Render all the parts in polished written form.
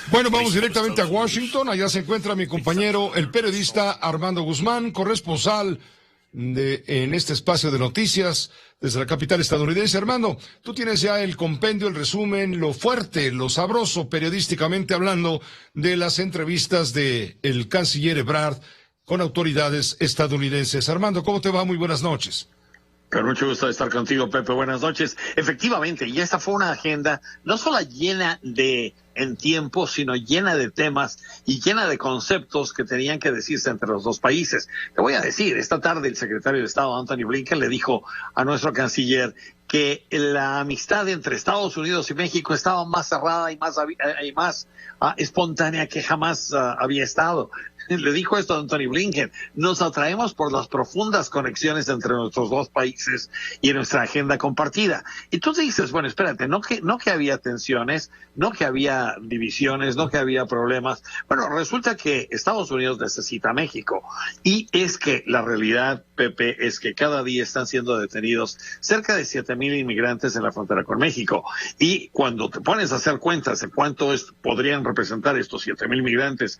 Bueno, vamos directamente a Washington. Allá se encuentra mi compañero, el periodista Armando Guzmán, corresponsal en este espacio de noticias desde la capital estadounidense. Armando, tú tienes ya el compendio, el resumen, lo fuerte, lo sabroso, periodísticamente hablando, de las entrevistas de el canciller Ebrard con autoridades estadounidenses. Armando, ¿cómo te va? Muy buenas noches. Con mucho gusto de estar contigo, Pepe. Buenas noches. Efectivamente, y esta fue una agenda no solo llena en tiempo, sino llena de temas y llena de conceptos que tenían que decirse entre los dos países. Te voy a decir, esta tarde el secretario de Estado, Antony Blinken, le dijo a nuestro canciller que la amistad entre Estados Unidos y México estaba más cerrada y más espontánea que jamás había estado. Le dijo esto a Antony Blinken: nos atraemos por las profundas conexiones entre nuestros dos países y nuestra agenda compartida. Y tú te dices, bueno, espérate, no que había tensiones, no que había divisiones, no que había problemas. Bueno, resulta que Estados Unidos necesita a México. Y es que la realidad, Pepe, es que cada día están siendo detenidos cerca de 7,000 inmigrantes en la frontera con México. Y cuando te pones a hacer cuentas de cuánto podrían representar estos 7,000 migrantes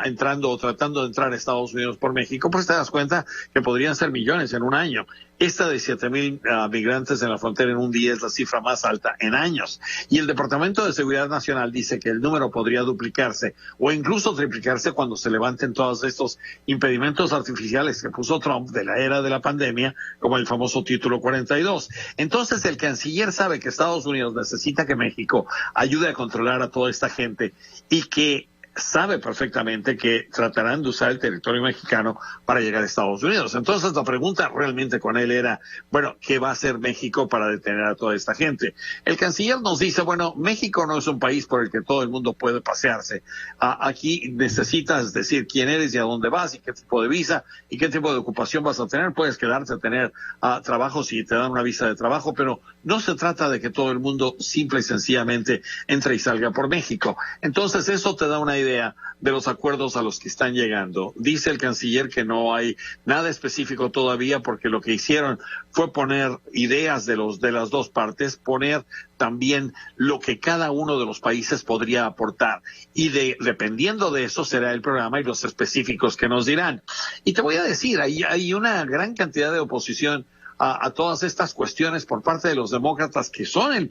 entrando o tratando de entrar a Estados Unidos por México, pues te das cuenta que podrían ser millones en un año. Esta de 7,000 migrantes en la frontera en un día es la cifra más alta en años. Y el Departamento de Seguridad Nacional dice que el número podría duplicarse o incluso triplicarse cuando se levanten todos estos impedimentos artificiales que puso Trump de la era de la pandemia, como el famoso Título 42. Entonces el canciller sabe que Estados Unidos necesita que México ayude a controlar a toda esta gente y que sabe perfectamente que tratarán de usar el territorio mexicano para llegar a Estados Unidos. Entonces la pregunta realmente con él era, bueno, ¿qué va a hacer México para detener a toda esta gente? El canciller nos dice, bueno, México no es un país por el que todo el mundo puede pasearse. Aquí necesitas decir quién eres y a dónde vas y qué tipo de visa y qué tipo de ocupación vas a tener. Puedes quedarte a tener trabajo si te dan una visa de trabajo, pero no se trata de que todo el mundo simple y sencillamente entre y salga por México. Entonces eso te da una idea de los acuerdos a los que están llegando. Dice el canciller que no hay nada específico todavía porque lo que hicieron fue poner ideas de las dos partes, poner también lo que cada uno de los países podría aportar y dependiendo de eso será el programa y los específicos que nos dirán. Y te voy a decir, hay una gran cantidad de oposición a todas estas cuestiones por parte de los demócratas, que son el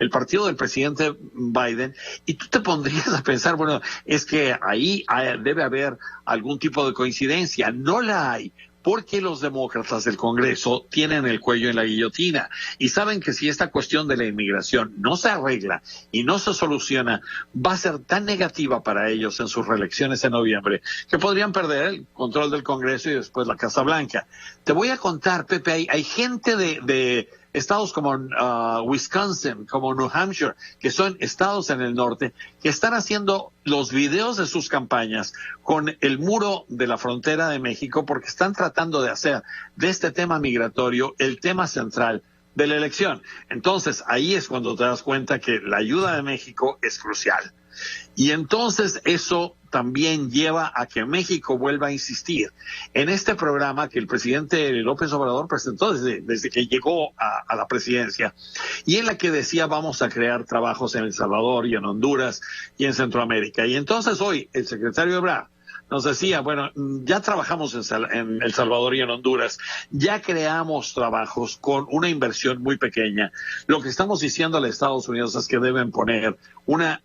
partido del presidente Biden, y tú te pondrías a pensar, bueno, es que ahí debe haber algún tipo de coincidencia. No la hay, porque los demócratas del Congreso tienen el cuello en la guillotina y saben que si esta cuestión de la inmigración no se arregla y no se soluciona, va a ser tan negativa para ellos en sus reelecciones en noviembre que podrían perder el control del Congreso y después la Casa Blanca. Te voy a contar, Pepe, hay gente de estados como Wisconsin, como New Hampshire, que son estados en el norte, que están haciendo los videos de sus campañas con el muro de la frontera de México porque están tratando de hacer de este tema migratorio el tema central de la elección. Entonces, ahí es cuando te das cuenta que la ayuda de México es crucial. Y entonces eso también lleva a que México vuelva a insistir en este programa que el presidente López Obrador presentó desde que llegó a la presidencia y en la que decía vamos a crear trabajos en El Salvador y en Honduras y en Centroamérica. Y entonces hoy el secretario Ebrard nos decía, bueno, ya trabajamos en El Salvador y en Honduras, ya creamos trabajos con una inversión muy pequeña. Lo que estamos diciendo a Estados Unidos es que deben poner una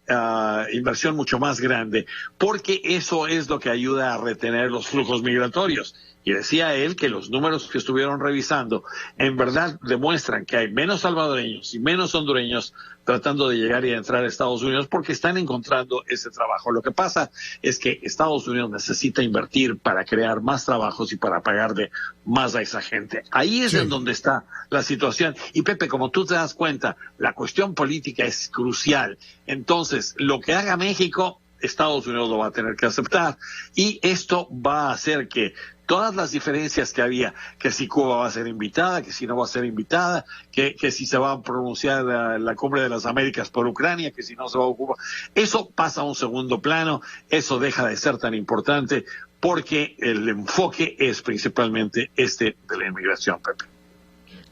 inversión mucho más grande, porque eso es lo que ayuda a retener los flujos migratorios. Y decía él que los números que estuvieron revisando en verdad demuestran que hay menos salvadoreños y menos hondureños tratando de llegar y entrar a Estados Unidos porque están encontrando ese trabajo. Lo que pasa es que Estados Unidos necesita invertir para crear más trabajos y para pagarle más a esa gente. Ahí es en donde está la situación. Y Pepe, como tú te das cuenta, la cuestión política es crucial. Entonces, lo que haga México, Estados Unidos lo va a tener que aceptar. Y esto va a hacer que todas las diferencias que había, que si Cuba va a ser invitada, que si no va a ser invitada, que si se va a pronunciar la Cumbre de las Américas por Ucrania, que si no se va a ocupar, eso pasa a un segundo plano, eso deja de ser tan importante, porque el enfoque es principalmente de la inmigración, Pepe.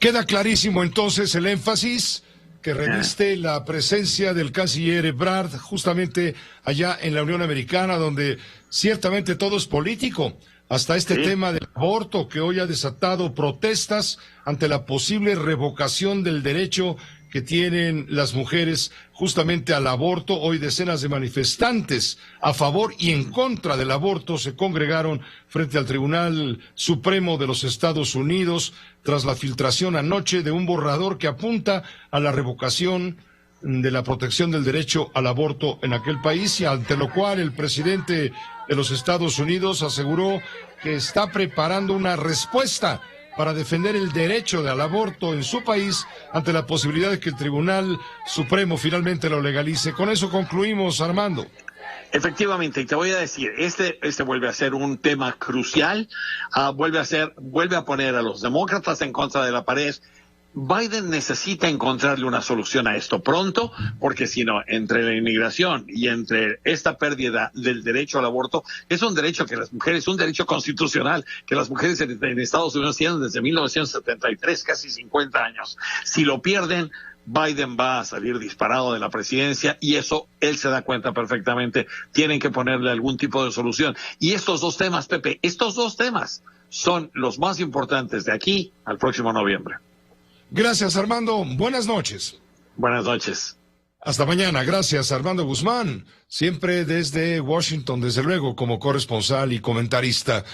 Queda clarísimo entonces el énfasis que reviste la presencia del canciller Ebrard justamente allá en la Unión Americana, donde ciertamente todo es político. Hasta este tema del aborto que hoy ha desatado protestas ante la posible revocación del derecho que tienen las mujeres justamente al aborto. Hoy decenas de manifestantes a favor y en contra del aborto se congregaron frente al Tribunal Supremo de los Estados Unidos tras la filtración anoche de un borrador que apunta a la revocación de la protección del derecho al aborto en aquel país, y ante lo cual el presidente de los Estados Unidos aseguró que está preparando una respuesta para defender el derecho al aborto en su país ante la posibilidad de que el Tribunal Supremo finalmente lo legalice. Con eso concluimos, Armando. Efectivamente, y te voy a decir, este vuelve a ser un tema crucial, vuelve a poner a los demócratas en contra de la pared. Biden necesita encontrarle una solución a esto pronto, porque si no, entre la inmigración y entre esta pérdida del derecho al aborto, es un derecho que las mujeres, un derecho constitucional que las mujeres en Estados Unidos tienen desde 1973, casi 50 años. Si lo pierden, Biden va a salir disparado de la presidencia, y eso él se da cuenta perfectamente. Tienen que ponerle algún tipo de solución. Y estos dos temas, Pepe, estos dos temas son los más importantes de aquí al próximo noviembre. Gracias, Armando. Buenas noches. Buenas noches. Hasta mañana. Gracias, Armando Guzmán. Siempre desde Washington, desde luego, como corresponsal y comentarista.